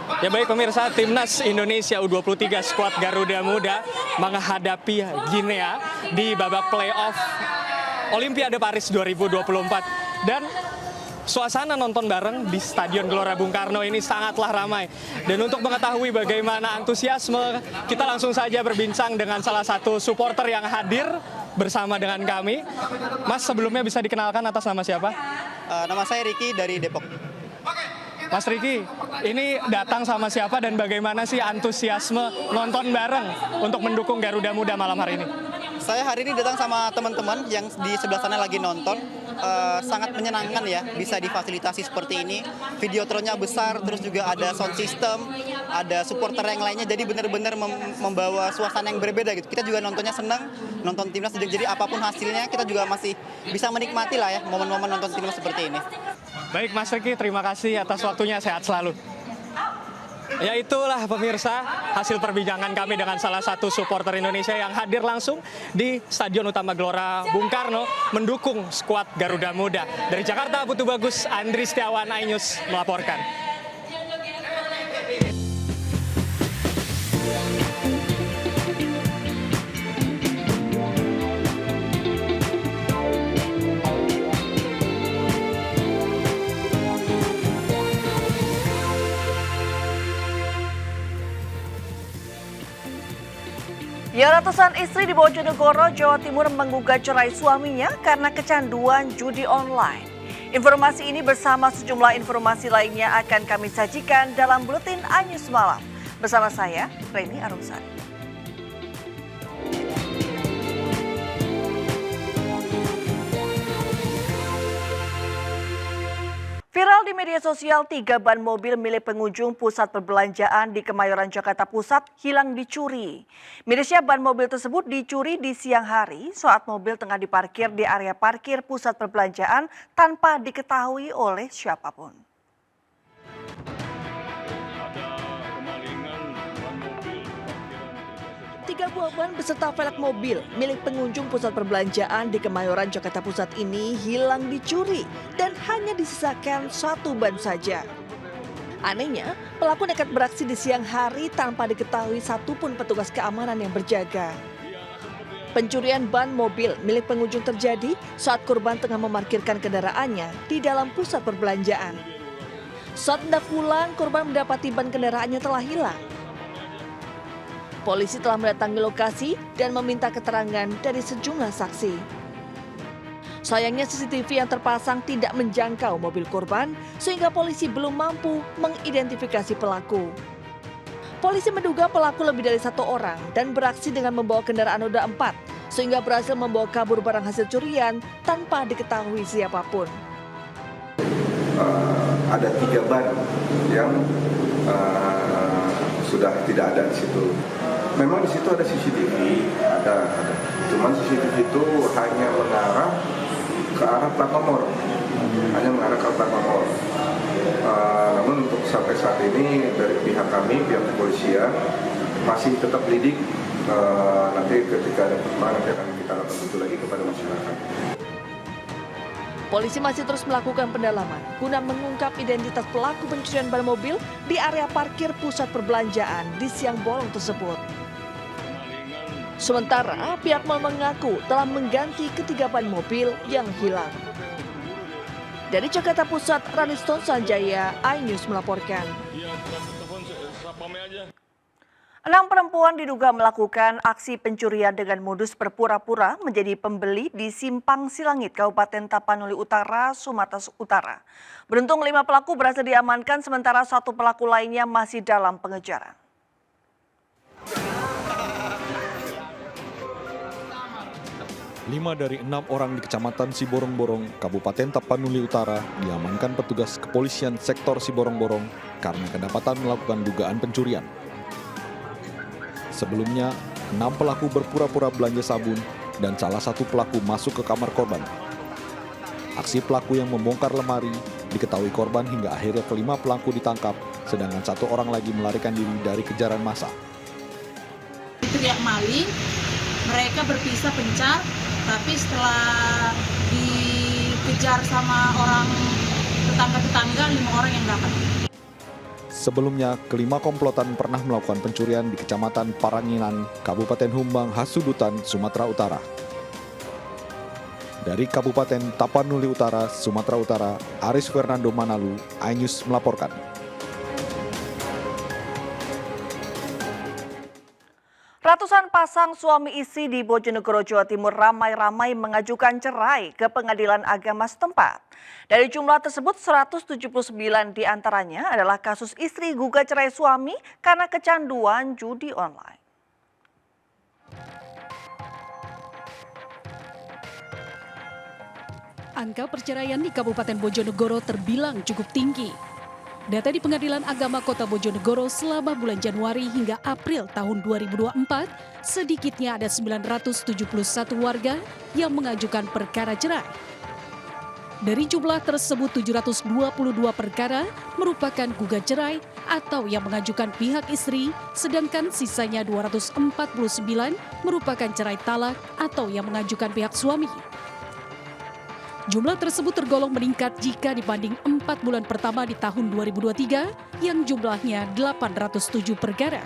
Ya baik pemirsa, Timnas Indonesia U23 skuad Garuda Muda menghadapi Guinea di babak playoff Olimpiade Paris 2024. Dan suasana nonton bareng di Stadion Gelora Bung Karno ini sangatlah ramai. Dan untuk mengetahui bagaimana antusiasme, kita langsung saja berbincang dengan salah satu supporter yang hadir bersama dengan kami. Mas, sebelumnya bisa dikenalkan atas nama siapa? Nama saya Riki dari Depok. Mas Riki, ini datang sama siapa dan bagaimana sih antusiasme nonton bareng untuk mendukung Garuda Muda malam hari ini? Saya hari ini datang sama teman-teman yang di sebelah sana lagi nonton. Sangat menyenangkan ya, bisa difasilitasi seperti ini. Videotronnya besar, terus juga ada sound system, ada supporter yang lainnya. Jadi benar-benar membawa suasana yang berbeda gitu. Kita juga nontonnya senang, nonton timnas. Jadi apapun hasilnya, kita juga masih bisa menikmati lah ya momen-momen nonton timnas seperti ini. Baik Mas Riki, terima kasih atas waktunya, sehat selalu. Ya itulah pemirsa hasil perbincangan kami dengan salah satu supporter Indonesia yang hadir langsung di Stadion Utama Gelora Bung Karno mendukung skuad Garuda Muda. Dari Jakarta, Putu Bagus, Andri Setiawan, iNews melaporkan. Ya, ratusan istri di Bojonegoro, Jawa Timur menggugat cerai suaminya karena kecanduan judi online. Informasi ini bersama sejumlah informasi lainnya akan kami sajikan dalam Buletin iNews Malam. Bersama saya, Reni Arumsari. Viral di media sosial, 3 ban mobil milik pengunjung pusat perbelanjaan di Kemayoran, Jakarta Pusat hilang dicuri. Mirisnya ban mobil tersebut dicuri di siang hari saat mobil tengah diparkir di area parkir pusat perbelanjaan tanpa diketahui oleh siapapun. 3 buah ban beserta velg mobil milik pengunjung pusat perbelanjaan di Kemayoran, Jakarta Pusat ini hilang dicuri dan hanya disisakan 1 ban saja. Anehnya, pelaku nekat beraksi di siang hari tanpa diketahui satupun petugas keamanan yang berjaga. Pencurian ban mobil milik pengunjung terjadi saat korban tengah memarkirkan kendaraannya di dalam pusat perbelanjaan. Saat hendak pulang, korban mendapati ban kendaraannya telah hilang. Polisi telah mendatangi lokasi dan meminta keterangan dari sejumlah saksi. Sayangnya CCTV yang terpasang tidak menjangkau mobil korban sehingga polisi belum mampu mengidentifikasi pelaku. Polisi menduga pelaku lebih dari 1 orang dan beraksi dengan membawa kendaraan roda 4 sehingga berhasil membawa kabur barang hasil curian tanpa diketahui siapapun. Ada 3 ban yang sudah tidak ada di situ. Memang di situ ada CCTV, ada. Cuman CCTV itu hanya mengarah ke arah plat nomor, namun untuk sampai saat ini dari pihak kami, pihak kepolisian masih tetap lidik. Nanti ketika ada perkembangan nanti akan kita lakukan itu lagi kepada masyarakat. Polisi masih terus melakukan pendalaman guna mengungkap identitas pelaku pencurian ban mobil di area parkir pusat perbelanjaan di siang bolong tersebut. Sementara pihak mal mengaku telah mengganti ketiga ban mobil yang hilang. Dari Jakarta Pusat, Raniston Sanjaya, iNews melaporkan. 6 perempuan diduga melakukan aksi pencurian dengan modus berpura-pura menjadi pembeli di Simpang Silangit, Kabupaten Tapanuli Utara, Sumatera Utara. Beruntung 5 pelaku berhasil diamankan sementara 1 pelaku lainnya masih dalam pengejaran. 5 dari 6 orang di Kecamatan Siborong-Borong, Kabupaten Tapanuli Utara diamankan petugas kepolisian sektor Siborong-Borong karena kedapatan melakukan dugaan pencurian. Sebelumnya, 6 pelaku berpura-pura belanja sabun dan salah 1 pelaku masuk ke kamar korban. Aksi pelaku yang membongkar lemari diketahui korban hingga akhirnya kelima pelaku ditangkap, sedangkan 1 orang lagi melarikan diri dari kejaran massa. Teriak maling, mereka berpisah pencar, tapi setelah dikejar sama orang tetangga-tetangga, 5 orang yang dapat. Sebelumnya, kelima komplotan pernah melakukan pencurian di Kecamatan Paranginan, Kabupaten Humbang, Hasudutan, Sumatera Utara. Dari Kabupaten Tapanuli Utara, Sumatera Utara, Aris Fernando Manalu, iNews melaporkan. Ratusan pasang suami istri di Bojonegoro, Jawa Timur ramai-ramai mengajukan cerai ke Pengadilan Agama setempat. Dari jumlah tersebut, 179 diantaranya adalah kasus istri gugat cerai suami karena kecanduan judi online. Angka perceraian di Kabupaten Bojonegoro terbilang cukup tinggi. Data di Pengadilan Agama Kota Bojonegoro selama bulan Januari hingga April tahun 2024, sedikitnya ada 971 warga yang mengajukan perkara cerai. Dari jumlah tersebut, 722 perkara merupakan gugat cerai atau yang mengajukan pihak istri, sedangkan sisanya 249 merupakan cerai talak atau yang mengajukan pihak suami. Jumlah tersebut tergolong meningkat jika dibanding 4 bulan pertama di tahun 2023 yang jumlahnya 807 perkara.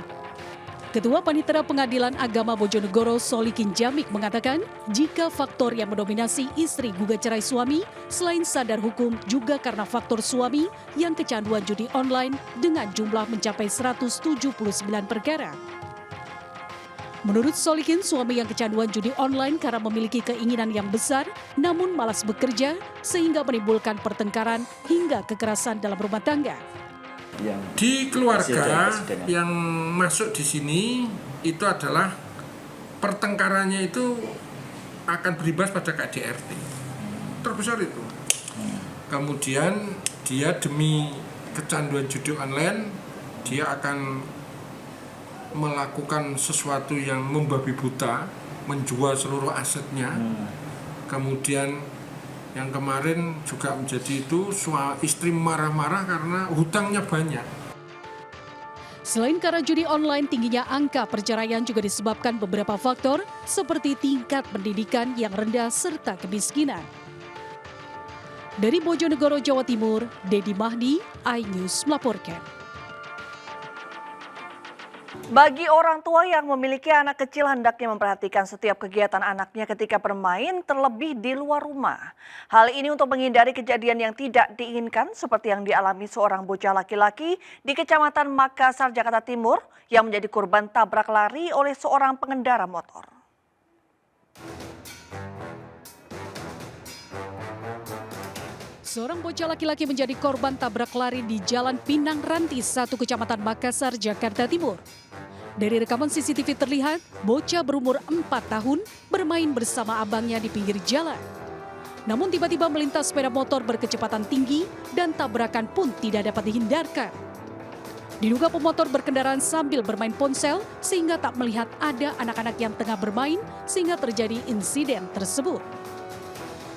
Ketua Panitera Pengadilan Agama Bojonegoro Solikin Jamik mengatakan jika faktor yang mendominasi istri gugat cerai suami selain sadar hukum juga karena faktor suami yang kecanduan judi online dengan jumlah mencapai 179 perkara. Menurut Solikin, suami yang kecanduan judi online karena memiliki keinginan yang besar namun malas bekerja sehingga menimbulkan pertengkaran hingga kekerasan dalam rumah tangga. Di keluarga yang masuk di sini itu adalah pertengkarannya itu akan berimbas pada KDRT. Terbesar itu. Kemudian dia demi kecanduan judi online, dia akan melakukan sesuatu yang membabi buta, menjual seluruh asetnya. Kemudian yang kemarin juga menjadi itu istri marah-marah karena hutangnya banyak. Selain karena judi online, tingginya angka perceraian juga disebabkan beberapa faktor seperti tingkat pendidikan yang rendah serta kemiskinan. Dari Bojonegoro, Jawa Timur, Dedi Mahdi, iNews melaporkan. Bagi orang tua yang memiliki anak kecil hendaknya memperhatikan setiap kegiatan anaknya ketika bermain terlebih di luar rumah. Hal ini untuk menghindari kejadian yang tidak diinginkan seperti yang dialami seorang bocah laki-laki di Kecamatan Makassar, Jakarta Timur yang menjadi korban tabrak lari oleh seorang pengendara motor. Seorang bocah laki-laki menjadi korban tabrak lari di Jalan Pinang Rantis 1 Kecamatan Makassar, Jakarta Timur. Dari rekaman CCTV terlihat, bocah berumur 4 tahun bermain bersama abangnya di pinggir jalan. Namun tiba-tiba melintas sepeda motor berkecepatan tinggi dan tabrakan pun tidak dapat dihindarkan. Diduga pemotor berkendaraan sambil bermain ponsel sehingga tak melihat ada anak-anak yang tengah bermain sehingga terjadi insiden tersebut.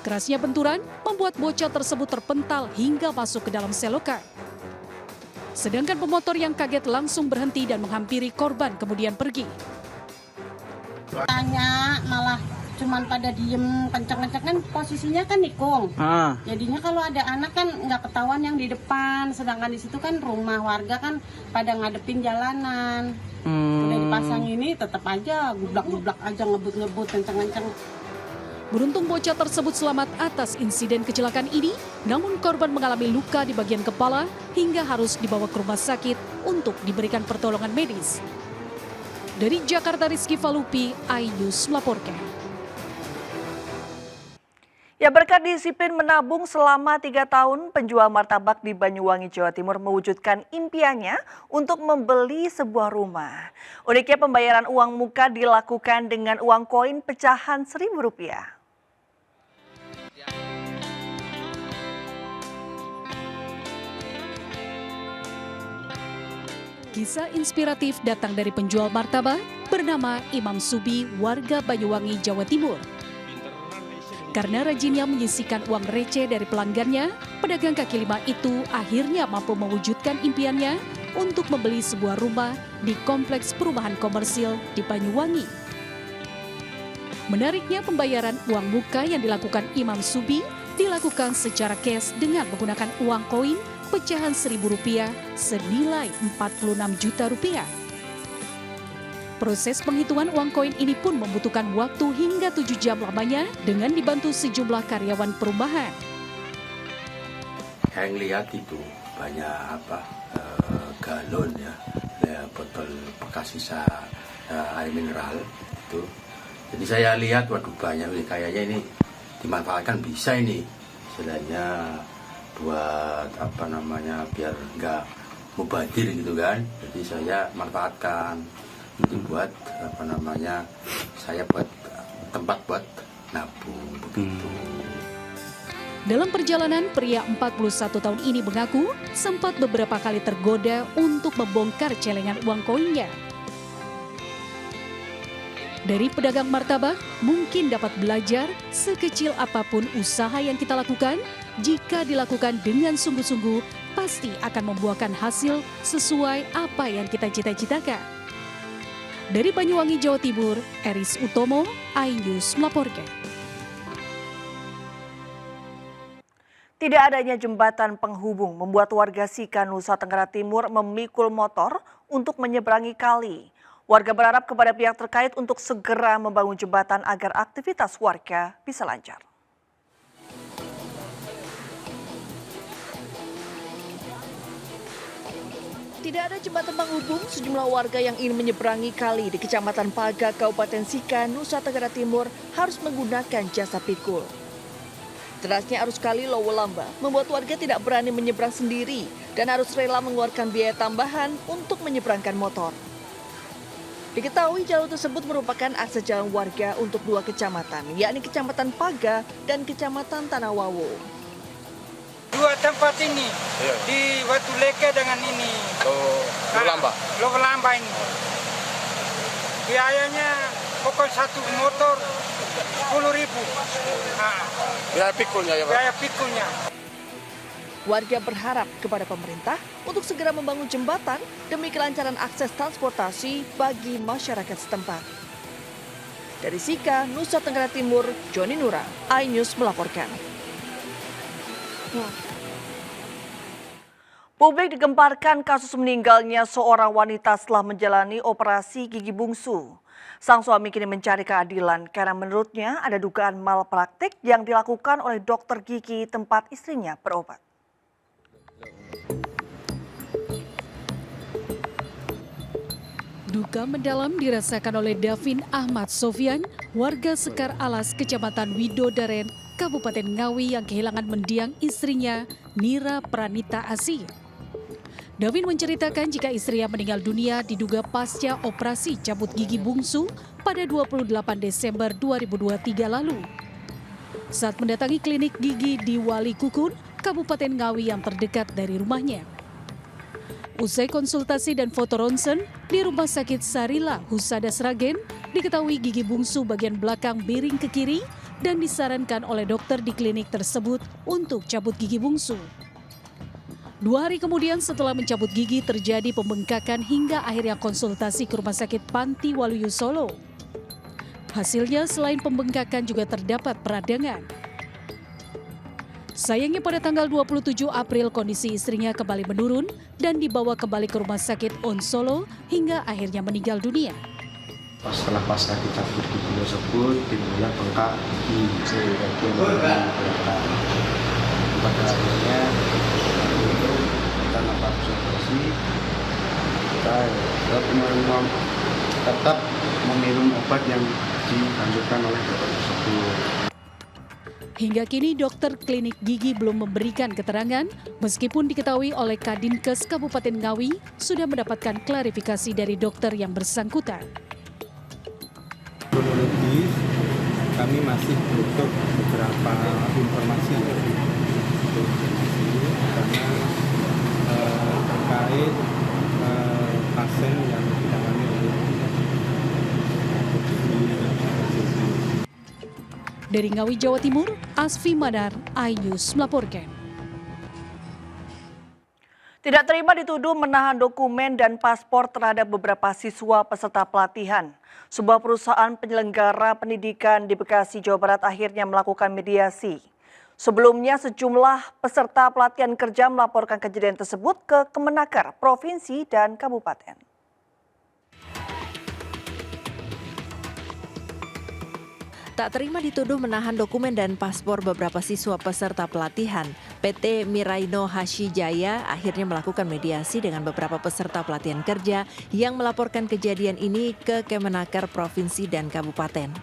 Kerasnya benturan membuat bocah tersebut terpental hingga masuk ke dalam selokan. Sedangkan pemotor yang kaget langsung berhenti dan menghampiri korban kemudian pergi. Tanya malah cuman pada diem kenceng-kenceng kan posisinya kan nikung. Jadinya kalau ada anak kan nggak ketahuan yang di depan, sedangkan di situ kan rumah warga kan pada ngadepin jalanan. Udah dipasang ini tetap aja gublak-gublak aja ngebut-ngebut kenceng-kenceng. Beruntung bocah tersebut selamat atas insiden kecelakaan ini, namun korban mengalami luka di bagian kepala hingga harus dibawa ke rumah sakit untuk diberikan pertolongan medis. Dari Jakarta, Rizky Falupi, iNews melaporkan. Ya, berkat disiplin menabung selama 3 tahun, penjual martabak di Banyuwangi, Jawa Timur mewujudkan impiannya untuk membeli sebuah rumah. Uniknya pembayaran uang muka dilakukan dengan uang koin pecahan Rp1.000. Kisah inspiratif datang dari penjual martabak bernama Imam Subi, warga Banyuwangi, Jawa Timur. Karena rajinnya menyisihkan uang receh dari pelanggannya, pedagang kaki lima itu akhirnya mampu mewujudkan impiannya untuk membeli sebuah rumah di kompleks perumahan komersil di Banyuwangi. Menariknya, pembayaran uang muka yang dilakukan Imam Subi dilakukan secara cash dengan menggunakan uang koin pecahan Rp1.000 senilai Rp46 juta. Proses penghitungan uang koin ini pun membutuhkan waktu hingga 7 jam lamanya dengan dibantu sejumlah karyawan perumahan. Yang lihat itu banyak galon ya, botol bekas sisa air mineral itu. Jadi saya lihat, waduh banyak, kayaknya ini dimanfaatkan bisa ini, istilahnya buat biar nggak mubazir gitu kan. Jadi saya manfaatkan itu buat saya buat tempat buat nabung begitu. Dalam perjalanan, pria 41 tahun ini mengaku sempat beberapa kali tergoda untuk membongkar celengan uang koinnya. Dari pedagang martabak, mungkin dapat belajar sekecil apapun usaha yang kita lakukan, jika dilakukan dengan sungguh-sungguh, pasti akan membuahkan hasil sesuai apa yang kita cita-citakan. Dari Banyuwangi, Jawa Timur, Eris Utomo, iNews melaporkan. Tidak adanya jembatan penghubung membuat warga Sika, Nusa Tenggara Timur memikul motor untuk menyeberangi kali. Warga berharap kepada pihak terkait untuk segera membangun jembatan agar aktivitas warga bisa lancar. Tidak ada jembatan penghubung, sejumlah warga yang ingin menyeberangi kali di Kecamatan Paga, Kabupaten Sika, Nusa Tenggara Timur harus menggunakan jasa pikul. Derasnya arus kali Lowolamba membuat warga tidak berani menyeberang sendiri dan harus rela mengeluarkan biaya tambahan untuk menyeberangkan motor. Diketahui jalur tersebut merupakan akses jalan warga untuk 2 kecamatan, yakni Kecamatan Paga dan Kecamatan Tanawawo. 2 tempat ini, di Watu Leke dengan ini. Lowolamba ini. Biayanya pokok 1 motor 10.000. Biaya pikulnya ya Pak? Biaya pikulnya. Warga berharap kepada pemerintah untuk segera membangun jembatan demi kelancaran akses transportasi bagi masyarakat setempat. Dari Sika, Nusa Tenggara Timur, Joni Nura, iNews melaporkan. Publik digemparkan kasus meninggalnya seorang wanita setelah menjalani operasi gigi bungsu. Sang suami kini mencari keadilan karena menurutnya ada dugaan malpraktik yang dilakukan oleh dokter gigi tempat istrinya berobat. Duka mendalam dirasakan oleh Davin Ahmad Sofyan, warga Sekar Alas, Kecamatan Widodaren, Kabupaten Ngawi yang kehilangan mendiang istrinya, Nira Pranita Asih. Davin menceritakan jika istrinya meninggal dunia diduga pasca operasi cabut gigi bungsu pada 28 Desember 2023 lalu. Saat mendatangi klinik gigi di Wali Kukun, Kabupaten Ngawi yang terdekat dari rumahnya. Usai konsultasi dan foto ronsen di Rumah Sakit Sarila Husada Sragen, diketahui gigi bungsu bagian belakang miring ke kiri dan disarankan oleh dokter di klinik tersebut untuk cabut gigi bungsu. 2 hari kemudian setelah mencabut gigi terjadi pembengkakan hingga akhirnya konsultasi ke Rumah Sakit Panti Waluyo Solo. Hasilnya selain pembengkakan juga terdapat peradangan. Sayangnya pada tanggal 27 April kondisi istrinya kembali menurun dan dibawa kembali ke Rumah Sakit On Solo hingga akhirnya meninggal dunia. Setelah pasca dicabut gigi tersebut timbullah bengkak gigi pada akhirnya kita nampak observasi kita tetap meminum obat yang dianjurkan oleh dokter tersebut. Hingga kini dokter klinik gigi belum memberikan keterangan meskipun diketahui oleh Kadinkes Kabupaten Ngawi sudah mendapatkan klarifikasi dari dokter yang bersangkutan. Kronologis kami masih butuh beberapa informasi karena terkait pasien yang ditangani oleh Dari Ngawi, Jawa Timur, Asfi Madar, iNews melaporkan. Tidak terima dituduh menahan dokumen dan paspor terhadap beberapa siswa peserta pelatihan. Sebuah perusahaan penyelenggara pendidikan di Bekasi, Jawa Barat akhirnya melakukan mediasi. Sebelumnya sejumlah peserta pelatihan kerja melaporkan kejadian tersebut ke Kemenaker, provinsi dan kabupaten. Tak terima dituduh menahan dokumen dan paspor beberapa siswa peserta pelatihan, PT Miraino Hashijaya akhirnya melakukan mediasi dengan beberapa peserta pelatihan kerja yang melaporkan kejadian ini ke Kemenaker Provinsi dan Kabupaten.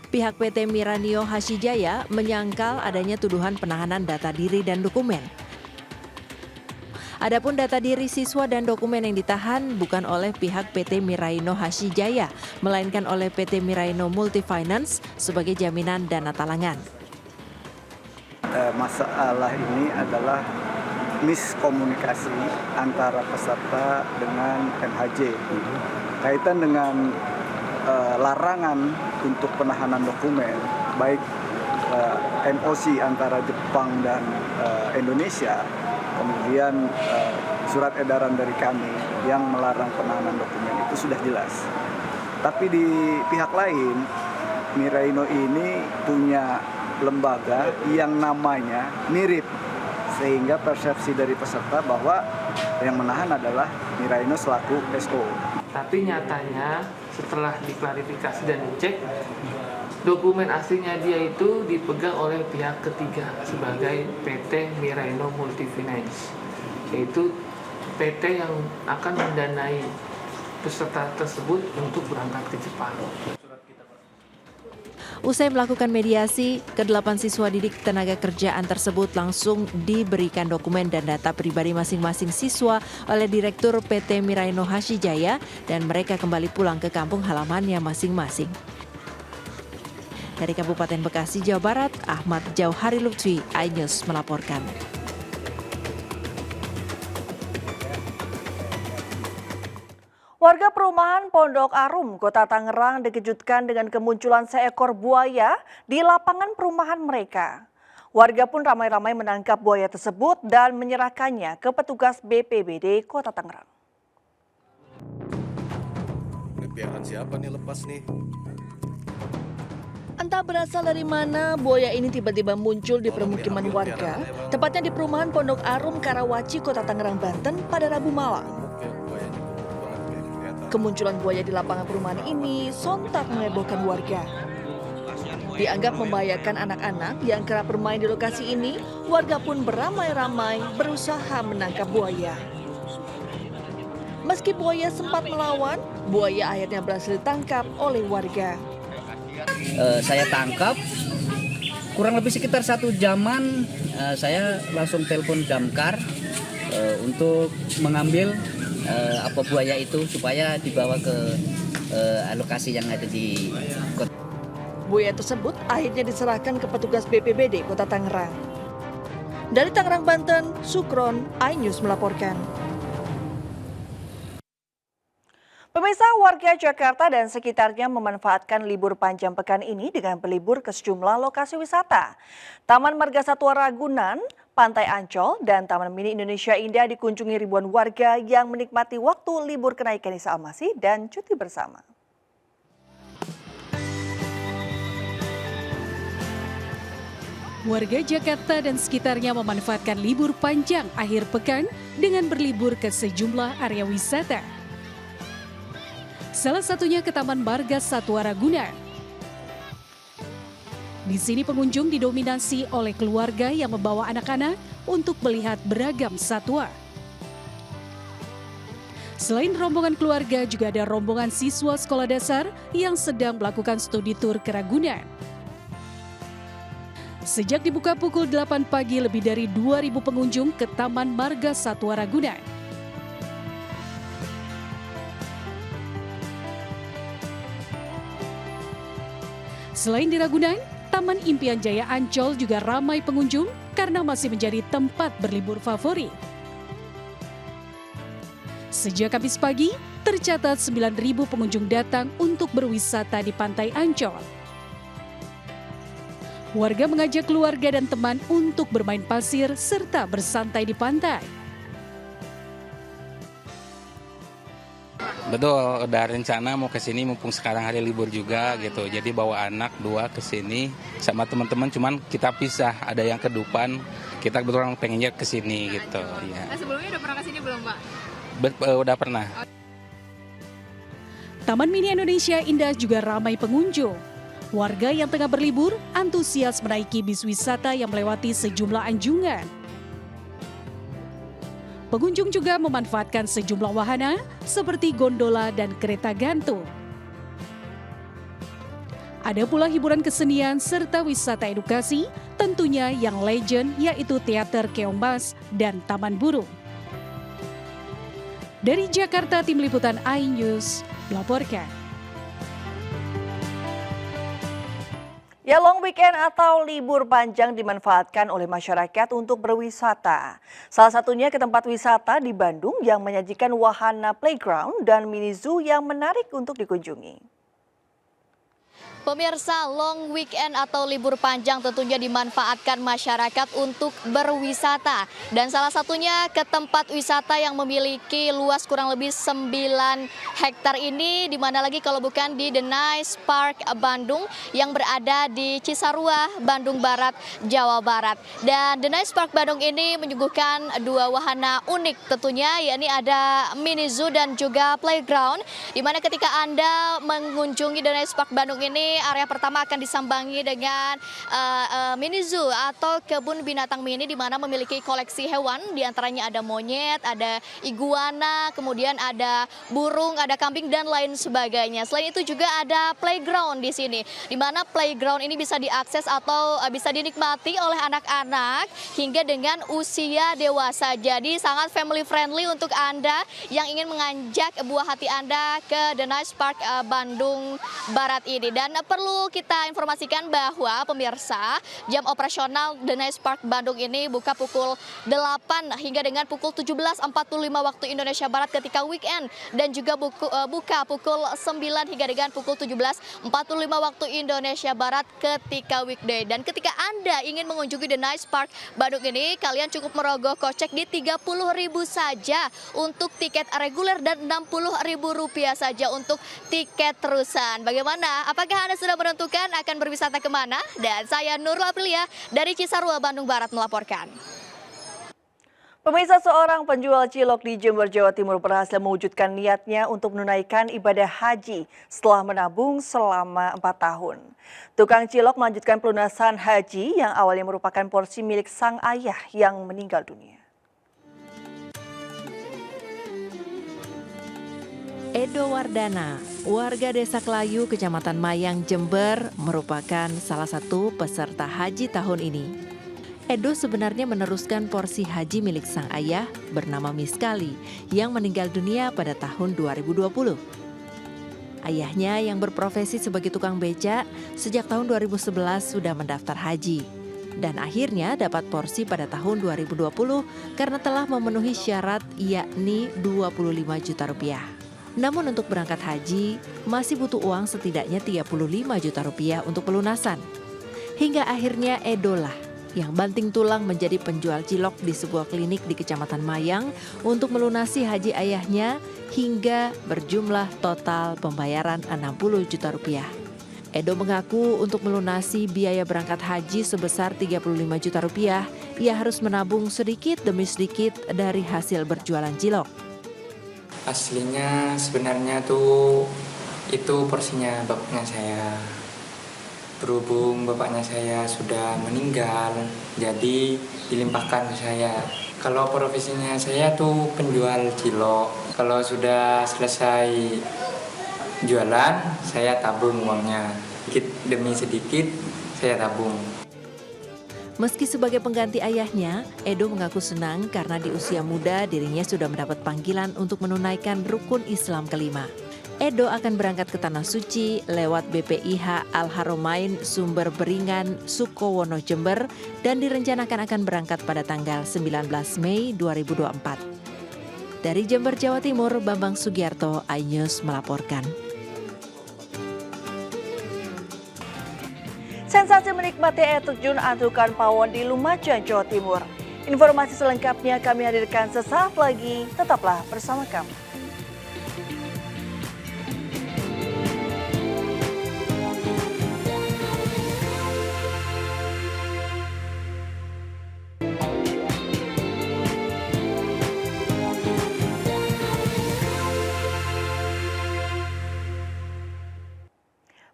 Pihak PT Miraino Hashijaya menyangkal adanya tuduhan penahanan data diri dan dokumen. Adapun data diri siswa dan dokumen yang ditahan bukan oleh pihak PT Miraino Hashijaya, melainkan oleh PT Miraino Multifinance sebagai jaminan dana talangan. Masalah ini adalah miskomunikasi antara peserta dengan MHJ. Kaitan dengan larangan untuk penahanan dokumen, baik MOC antara Jepang dan Indonesia, kemudian surat edaran dari kami yang melarang penahanan dokumen itu sudah jelas. Tapi di pihak lain, Miraino ini punya lembaga yang namanya mirip, sehingga persepsi dari peserta bahwa yang menahan adalah Miraino selaku SO. Tapi nyatanya setelah diklarifikasi dan dicek, dokumen aslinya dia itu dipegang oleh pihak ketiga sebagai PT Miraino Multifinance, yaitu PT yang akan mendanai peserta tersebut untuk berangkat ke Jepang. Usai melakukan mediasi, ke-8 siswa didik tenaga kerjaan tersebut langsung diberikan dokumen dan data pribadi masing-masing siswa oleh Direktur PT Miraino Hashijaya dan mereka kembali pulang ke kampung halamannya masing-masing. Dari Kabupaten Bekasi, Jawa Barat, Ahmad Jauhari Lutfi, iNews melaporkan. Warga perumahan Pondok Arum, Kota Tangerang dikejutkan dengan kemunculan seekor buaya di lapangan perumahan mereka. Warga pun ramai-ramai menangkap buaya tersebut dan menyerahkannya ke petugas BPBD Kota Tangerang. Biaran siapa nih lepas nih? Entah berasal dari mana, buaya ini tiba-tiba muncul di permukiman warga, tepatnya di perumahan Pondok Arum, Karawaci, Kota Tangerang, Banten pada Rabu malam. Kemunculan buaya di lapangan perumahan ini sontak menghebohkan warga. Dianggap membahayakan anak-anak yang kerap bermain di lokasi ini, warga pun beramai-ramai berusaha menangkap buaya. Meski buaya sempat melawan, buaya akhirnya berhasil ditangkap oleh warga. Saya tangkap, kurang lebih sekitar 1 jaman, saya langsung telepon damkar untuk mengambil buaya itu supaya dibawa ke lokasi yang ada di kota. Buaya tersebut akhirnya diserahkan ke petugas BPBD Kota Tangerang. Dari Tangerang, Banten, Sukron, iNews melaporkan. Pemirsa, warga Jakarta dan sekitarnya memanfaatkan libur panjang pekan ini dengan berlibur ke sejumlah lokasi wisata. Taman Marga Satwa Ragunan, Pantai Ancol, dan Taman Mini Indonesia Indah dikunjungi ribuan warga yang menikmati waktu libur kenaikan Isa Al-Masih dan cuti bersama. Warga Jakarta dan sekitarnya memanfaatkan libur panjang akhir pekan dengan berlibur ke sejumlah area wisata. Salah satunya ke Taman Marga Satwa Ragunan. Di sini pengunjung didominasi oleh keluarga yang membawa anak-anak untuk melihat beragam satwa. Selain rombongan keluarga, juga ada rombongan siswa sekolah dasar yang sedang melakukan studi tur ke Ragunan. Sejak dibuka pukul 8 pagi, lebih dari 2.000 pengunjung ke Taman Marga Satwa Ragunan. Selain di Ragunan, Taman Impian Jaya Ancol juga ramai pengunjung karena masih menjadi tempat berlibur favorit. Sejak Kamis pagi, tercatat 9.000 pengunjung datang untuk berwisata di Pantai Ancol. Warga mengajak keluarga dan teman untuk bermain pasir serta bersantai di pantai. Betul, udah rencana mau ke sini mumpung sekarang hari libur juga gitu. Jadi bawa anak 2 ke sini sama teman-teman, cuman kita pisah. Ada yang ke Dupan, kita kebetulan pengennya ke sini gitu. Ya. Sebelumnya udah pernah ke sini belum, Pak? Udah pernah. Taman Mini Indonesia Indah juga ramai pengunjung. Warga yang tengah berlibur antusias menaiki bis wisata yang melewati sejumlah anjungan. Pengunjung juga memanfaatkan sejumlah wahana seperti gondola dan kereta gantung. Ada pula hiburan kesenian serta wisata edukasi, tentunya yang legend yaitu Teater Keong Mas dan Taman Burung. Dari Jakarta, Tim Liputan iNews melaporkan. Ya, long weekend atau libur panjang dimanfaatkan oleh masyarakat untuk berwisata. Salah satunya ke tempat wisata di Bandung yang menyajikan wahana playground dan mini zoo yang menarik untuk dikunjungi. Pemirsa, long weekend atau libur panjang tentunya dimanfaatkan masyarakat untuk berwisata. Dan salah satunya ke tempat wisata yang memiliki luas kurang lebih 9 hektar ini, di mana lagi kalau bukan di The Nice Park Bandung yang berada di Cisarua, Bandung Barat, Jawa Barat. Dan The Nice Park Bandung ini menyuguhkan 2 wahana unik tentunya, yakni ada mini zoo dan juga playground, di mana ketika Anda mengunjungi The Nice Park Bandung ini, area pertama akan disambangi dengan mini zoo atau kebun binatang mini, di mana memiliki koleksi hewan, diantaranya ada monyet, ada iguana, kemudian ada burung, ada kambing dan lain sebagainya. Selain itu juga ada playground di sini, di mana playground ini bisa diakses atau bisa dinikmati oleh anak-anak hingga dengan usia dewasa. Jadi sangat family friendly untuk Anda yang ingin mengajak buah hati Anda ke The Nice Park Bandung Barat ini. Dan perlu kita informasikan bahwa pemirsa, jam operasional The Nice Park Bandung ini buka pukul 8 hingga dengan pukul 17.45 waktu Indonesia Barat ketika weekend, dan juga buka pukul 9 hingga dengan pukul 17.45 waktu Indonesia Barat ketika weekday. Dan ketika Anda ingin mengunjungi The Nice Park Bandung ini, kalian cukup merogoh kocek di Rp30.000 saja untuk tiket reguler dan Rp60.000 saja untuk tiket terusan. Bagaimana? Apakah Anda sudah menentukan akan berwisata kemana? Dan saya Nurul Aprilia dari Cisarua, Bandung Barat melaporkan. Pemirsa, seorang penjual cilok di Jember, Jawa Timur berhasil mewujudkan niatnya untuk menunaikan ibadah haji setelah menabung selama 4 tahun. Tukang cilok melanjutkan pelunasan haji yang awalnya merupakan porsi milik sang ayah yang meninggal dunia. Edo Wardana, warga Desa Kelayu, Kecamatan Mayang, Jember, merupakan salah satu peserta haji tahun ini. Edo sebenarnya meneruskan porsi haji milik sang ayah bernama Miskali yang meninggal dunia pada tahun 2020. Ayahnya yang berprofesi sebagai tukang becak sejak tahun 2011 sudah mendaftar haji. Dan akhirnya dapat porsi pada tahun 2020 karena telah memenuhi syarat, yakni Rp25 juta. Namun untuk berangkat haji masih butuh uang setidaknya Rp35 juta untuk pelunasan. Hingga akhirnya Edo lah yang banting tulang menjadi penjual cilok di sebuah klinik di Kecamatan Mayang untuk melunasi haji ayahnya hingga berjumlah total pembayaran Rp60 juta. Edo mengaku untuk melunasi biaya berangkat haji sebesar Rp35 juta, ia harus menabung sedikit demi sedikit dari hasil berjualan cilok. Aslinya sebenarnya tuh itu porsinya bapaknya saya. Berhubung bapaknya saya sudah meninggal, jadi dilimpahkan ke saya. Kalau profesinya saya tuh penjual cilok. Kalau sudah selesai jualan, saya tabung uangnya. Sedikit demi sedikit saya tabung. Meski sebagai pengganti ayahnya, Edo mengaku senang karena di usia muda dirinya sudah mendapat panggilan untuk menunaikan rukun Islam kelima. Edo akan berangkat ke Tanah Suci lewat BPIH Al-Haromain Sumber Beringan, Sukowono, Jember, dan direncanakan akan berangkat pada tanggal 19 Mei 2024. Dari Jember, Jawa Timur, Bambang Sugiarto, iNews melaporkan. Sensasi menikmati air terjun Antukan Pawon di Lumajang, Jawa Timur. Informasi selengkapnya kami hadirkan sesaat lagi. Tetaplah bersama kami.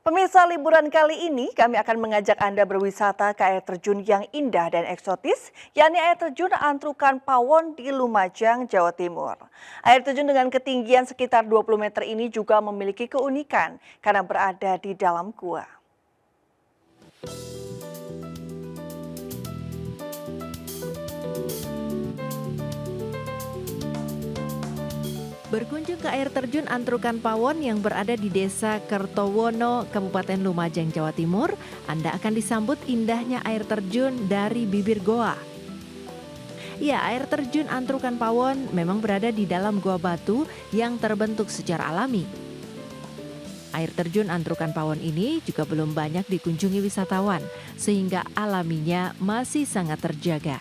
Pemirsa, liburan kali ini kami akan mengajak Anda berwisata ke air terjun yang indah dan eksotis, yakni air terjun Antrukan Pawon di Lumajang, Jawa Timur. Air terjun dengan ketinggian sekitar 20 meter ini juga memiliki keunikan karena berada di dalam gua. Berkunjung ke air terjun Antrukan Pawon yang berada di Desa Kertowono, Kabupaten Lumajang, Jawa Timur, Anda akan disambut indahnya air terjun dari bibir goa. Ya, air terjun Antrukan Pawon memang berada di dalam goa batu yang terbentuk secara alami. Air terjun Antrukan Pawon ini juga belum banyak dikunjungi wisatawan, sehingga alaminya masih sangat terjaga.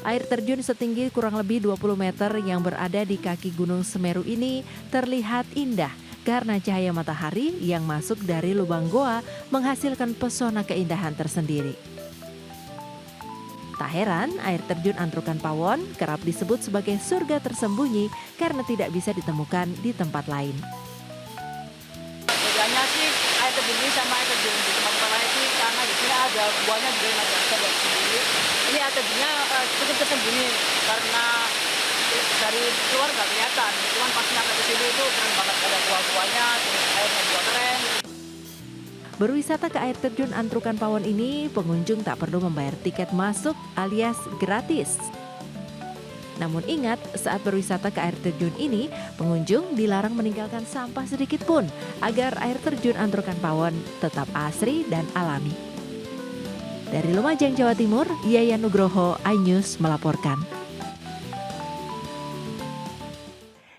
Air terjun setinggi kurang lebih 20 meter yang berada di kaki Gunung Semeru ini terlihat indah karena cahaya matahari yang masuk dari lubang goa menghasilkan pesona keindahan tersendiri. Tak heran, air terjun Antrukan Pawon kerap disebut sebagai surga tersembunyi karena tidak bisa ditemukan di tempat lain. Bedanya sih air terjun ini sama air terjun di tempat lain sih karena di sini ada buahnya drainase bisa buat sendiri. Ini air terjunnya cukup tersembunyi karena dari luar nggak kelihatan. Cuman pas nyampe ke sini itu keren banget, ada buah-buahnya, terus airnya juga keren. Berwisata ke air terjun Antrukan Pawon ini, pengunjung tak perlu membayar tiket masuk alias gratis. Namun ingat, saat berwisata ke air terjun ini, pengunjung dilarang meninggalkan sampah sedikit pun agar air terjun Antrukan Pawon tetap asri dan alami. Dari Lumajang, Jawa Timur, Yayan Nugroho, iNews melaporkan.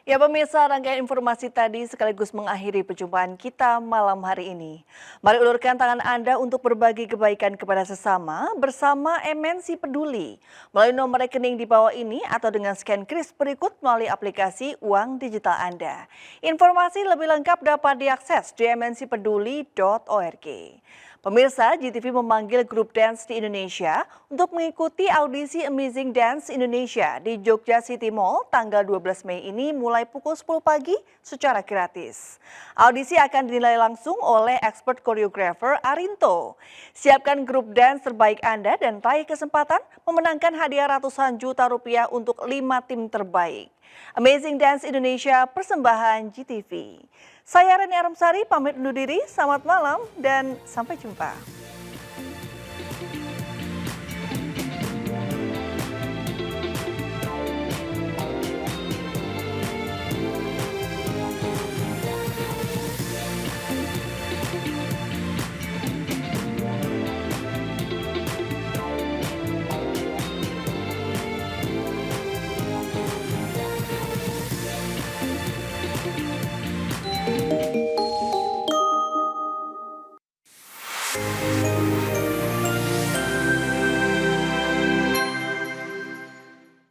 Ya pemirsa, rangkaian informasi tadi sekaligus mengakhiri perjumpaan kita malam hari ini. Mari ulurkan tangan Anda untuk berbagi kebaikan kepada sesama bersama MNC Peduli melalui nomor rekening di bawah ini atau dengan scan kris berikut melalui aplikasi uang digital Anda. Informasi lebih lengkap dapat diakses di mncpeduli.org. Pemirsa, GTV memanggil grup dance di Indonesia untuk mengikuti audisi Amazing Dance Indonesia di Jogja City Mall tanggal 12 Mei ini mulai pukul 10 pagi secara gratis. Audisi akan dinilai langsung oleh expert choreographer Arinto. Siapkan grup dance terbaik Anda dan raih kesempatan memenangkan hadiah ratusan juta rupiah untuk 5 tim terbaik. Amazing Dance Indonesia, persembahan GTV. Saya Reni Aramsari pamit undur diri, selamat malam dan sampai jumpa.